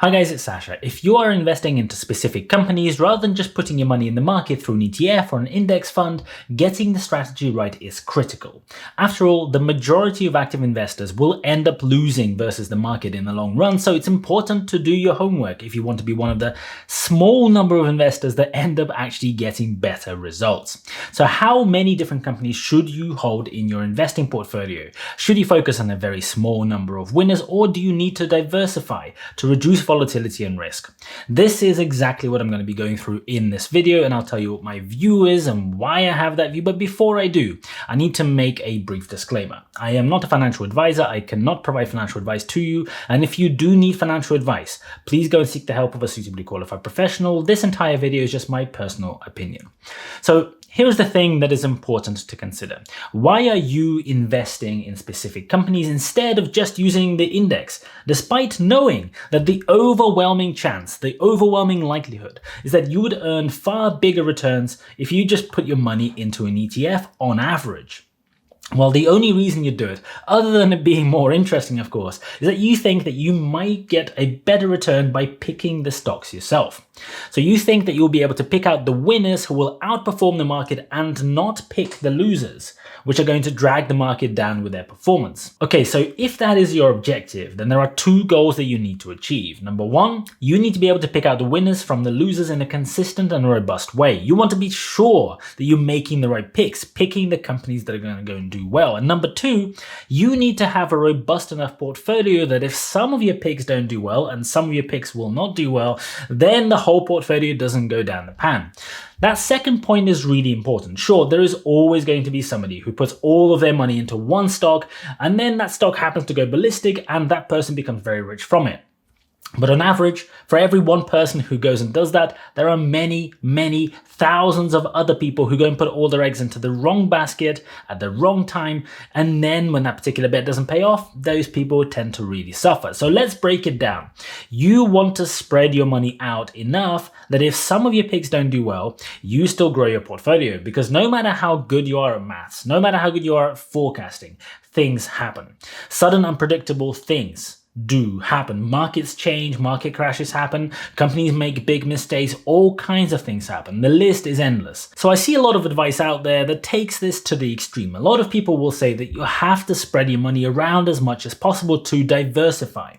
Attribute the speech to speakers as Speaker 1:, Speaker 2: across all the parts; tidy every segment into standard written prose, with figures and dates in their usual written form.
Speaker 1: Hi guys, it's Sasha. If you are investing into specific companies rather than just putting your money in the market through an ETF or an index fund, getting the strategy right is critical. After all, the majority of active investors will end up losing versus the market in the long run, so it's important to do your homework if you want to be one of the small number of investors that end up actually getting better results. So how many different companies should you hold in your investing portfolio? Should you focus on a very small number of winners, or do you need to diversify to reduce volatility and risk? This is exactly what I'm going to be going through in this video, and I'll tell you what my view is and why I have that view. But before I do, I need to make a brief disclaimer. I am not a financial advisor. I cannot provide financial advice to you. And if you do need financial advice, please go and seek the help of a suitably qualified professional. This entire video is just my personal opinion. So here's the thing that is important to consider. Why are you investing in specific companies instead of just using the index, despite knowing that the overwhelming chance, the overwhelming likelihood is that you would earn far bigger returns if you just put your money into an ETF on average? Well, the only reason you do it, other than it being more interesting, of course, is that you think that you might get a better return by picking the stocks yourself. So you think that you'll be able to pick out the winners who will outperform the market and not pick the losers, which are going to drag the market down with their performance. Okay, so if that is your objective, then there are two goals that you need to achieve. Number one, you need to be able to pick out the winners from the losers in a consistent and robust way. You want to be sure that you're making the right picks, picking the companies that are going to go and do well. And number two, you need to have a robust enough portfolio that if some of your picks don't do well and some of your picks will not do well, then the whole portfolio doesn't go down the pan. That second point is really important. Sure, there is always going to be somebody who puts all of their money into one stock, and then that stock happens to go ballistic and that person becomes very rich from it. But on average, for every one person who goes and does that, there are many, many thousands of other people who go and put all their eggs into the wrong basket at the wrong time. And then when that particular bet doesn't pay off, those people tend to really suffer. So let's break it down. You want to spread your money out enough that if some of your picks don't do well, you still grow your portfolio, because no matter how good you are at maths, no matter how good you are at forecasting, things happen. Sudden unpredictable things do happen. Markets change, market crashes happen, companies make big mistakes, all kinds of things happen. The list is endless. So I see a lot of advice out there that takes this to the extreme. A lot of people will say that you have to spread your money around as much as possible to diversify.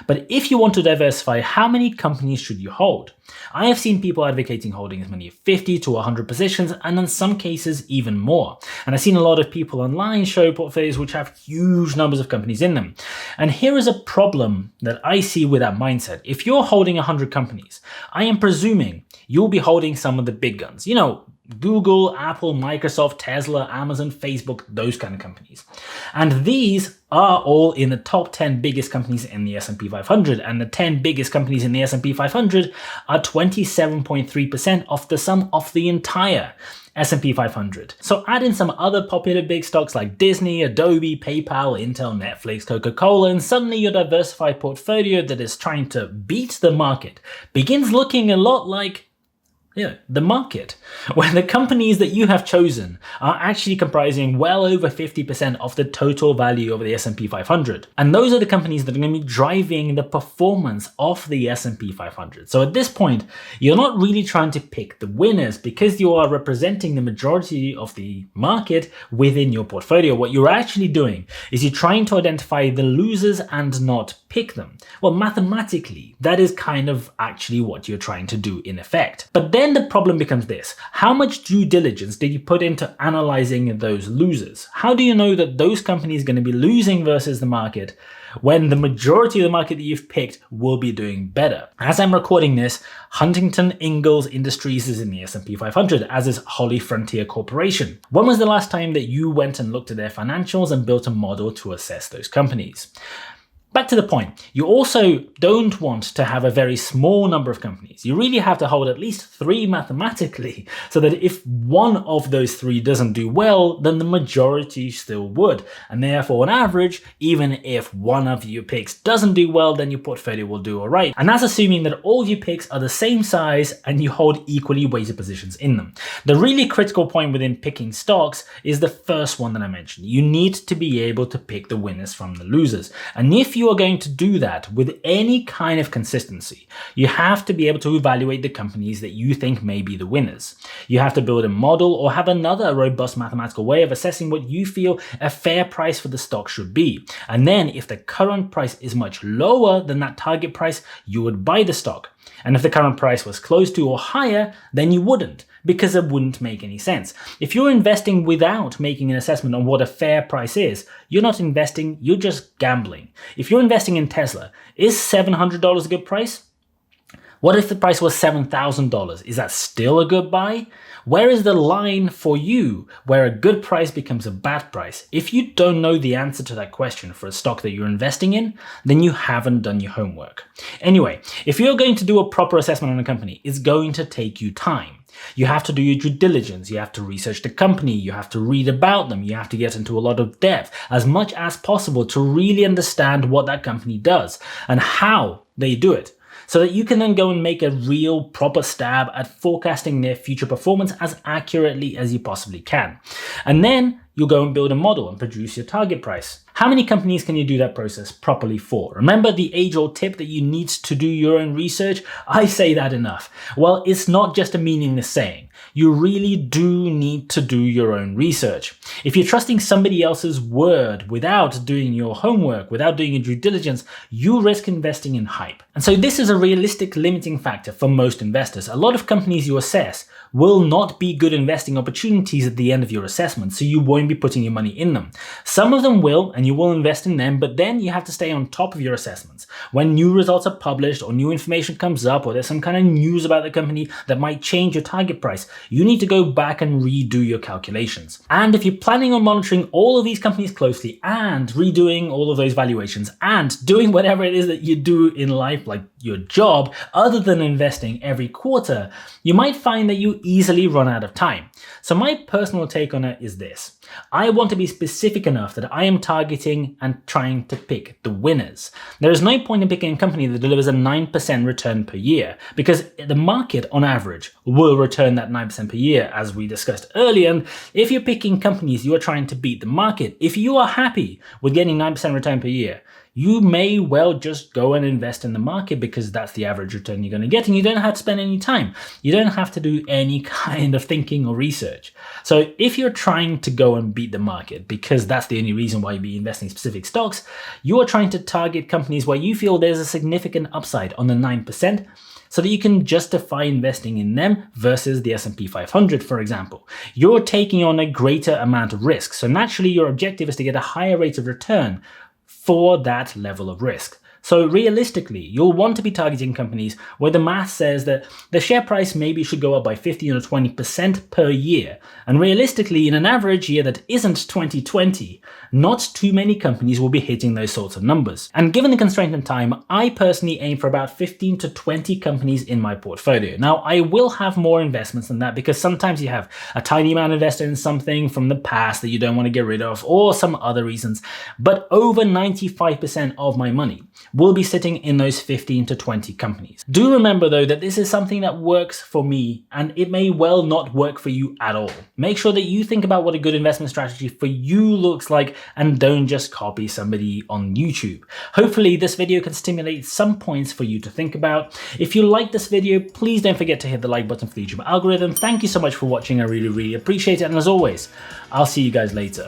Speaker 1: But if you want to diversify, how many companies should you hold? I have seen people advocating holding as many as 50 to 100 positions, and in some cases even more. And I've seen a lot of people online show portfolios which have huge numbers of companies in them. And here is a problem that I see with that mindset. If you're holding 100 companies, I am presuming you'll be holding some of the big guns. You know, Google, Apple, Microsoft, Tesla, Amazon, Facebook, those kind of companies. And these are all in the top 10 biggest companies in the S&P 500. And the 10 biggest companies in the S&P 500 are 27.3% of the sum of the entire S&P 500. So add in some other popular big stocks like Disney, Adobe, PayPal, Intel, Netflix, Coca-Cola, and suddenly your diversified portfolio that is trying to beat the market begins looking a lot like the market, where the companies that you have chosen are actually comprising well over 50% of the total value of the S&P 500. And those are the companies that are going to be driving the performance of the S&P 500. So at this point, you're not really trying to pick the winners because you are representing the majority of the market within your portfolio. What you're actually doing is you're trying to identify the losers and not pick them. Well, mathematically, that is kind of actually what you're trying to do in effect. But then the problem becomes this: how much due diligence did you put into analyzing those losers? How do you know that those companies are going to be losing versus the market when the majority of the market that you've picked will be doing better? As I'm recording this, Huntington Ingalls Industries is in the S&P 500, as is Holly Frontier Corporation. When was the last time that you went and looked at their financials and built a model to assess those companies? Back to the point, you also don't want to have a very small number of companies. You really have to hold at least 3 mathematically, so that if one of those 3 doesn't do well, then the majority still would. And therefore, on average, even if one of your picks doesn't do well, then your portfolio will do all right. And that's assuming that all of your picks are the same size and you hold equally weighted positions in them. The really critical point within picking stocks is the first one that I mentioned. You need to be able to pick the winners from the losers. And if you you are going to do that with any kind of consistency, you have to be able to evaluate the companies that you think may be the winners. You have to build a model or have another robust mathematical way of assessing what you feel a fair price for the stock should be. And then if the current price is much lower than that target price, you would buy the stock. And if the current price was close to or higher, then you wouldn't, because it wouldn't make any sense. If you're investing without making an assessment on what a fair price is, you're not investing, you're just gambling. If you're investing in Tesla, is $700 a good price? What if the price was $7,000? Is that still a good buy? Where is the line for you where a good price becomes a bad price? If you don't know the answer to that question for a stock that you're investing in, then you haven't done your homework. Anyway, if you're going to do a proper assessment on a company, it's going to take you time. You have to do your due diligence, you have to research the company, you have to read about them, you have to get into a lot of depth, as much as possible to really understand what that company does and how they do it, so that you can then go and make a real proper stab at forecasting their future performance as accurately as you possibly can. And then you'll go and build a model and produce your target price. How many companies can you do that process properly for? Remember the age-old tip that you need to do your own research? I say that enough. Well, it's not just a meaningless saying. You really do need to do your own research. If you're trusting somebody else's word without doing your homework, without doing your due diligence, you risk investing in hype. And so this is a realistic limiting factor for most investors. A lot of companies you assess will not be good investing opportunities at the end of your assessment, so you won't be putting your money in them. Some of them will, and you will invest in them, but then you have to stay on top of your assessments. When new results are published or new information comes up or there's some kind of news about the company that might change your target price, you need to go back and redo your calculations. And if you're planning on monitoring all of these companies closely and redoing all of those valuations and doing whatever it is that you do in life, like your job, other than investing every quarter, you might find that you easily run out of time. So my personal take on it is this. I want to be specific enough that I am targeting and trying to pick the winners. There is no point in picking a company that delivers a 9% return per year, because the market on average will return that 9% per year, as we discussed earlier. And if you're picking companies, you are trying to beat the market. If you are happy with getting 9% return per year, you may well just go and invest in the market because that's the average return you're going to get, and you don't have to spend any time. You don't have to do any kind of thinking or research. So if you're trying to go and beat the market, because that's the only reason why you be investing in specific stocks, you are trying to target companies where you feel there's a significant upside on the 9%, so that you can justify investing in them versus the S&P 500, for example. You're taking on a greater amount of risk, so naturally your objective is to get a higher rate of return for that level of risk. So realistically, you'll want to be targeting companies where the math says that the share price maybe should go up by 15 or 20% per year. And realistically, in an average year that isn't 2020, not too many companies will be hitting those sorts of numbers. And given the constraint in time, I personally aim for about 15 to 20 companies in my portfolio. Now, I will have more investments than that because sometimes you have a tiny amount invested in something from the past that you don't want to get rid of, or some other reasons. But over 95% of my money will be sitting in those 15 to 20 companies. Do remember though that this is something that works for me, and it may well not work for you at all. Make sure that you think about what a good investment strategy for you looks like, and don't just copy somebody on YouTube. Hopefully this video can stimulate some points for you to think about. If you like this video, please don't forget to hit the like button for the YouTube algorithm. Thank you so much for watching. I really appreciate it. And as always, I'll see you guys later.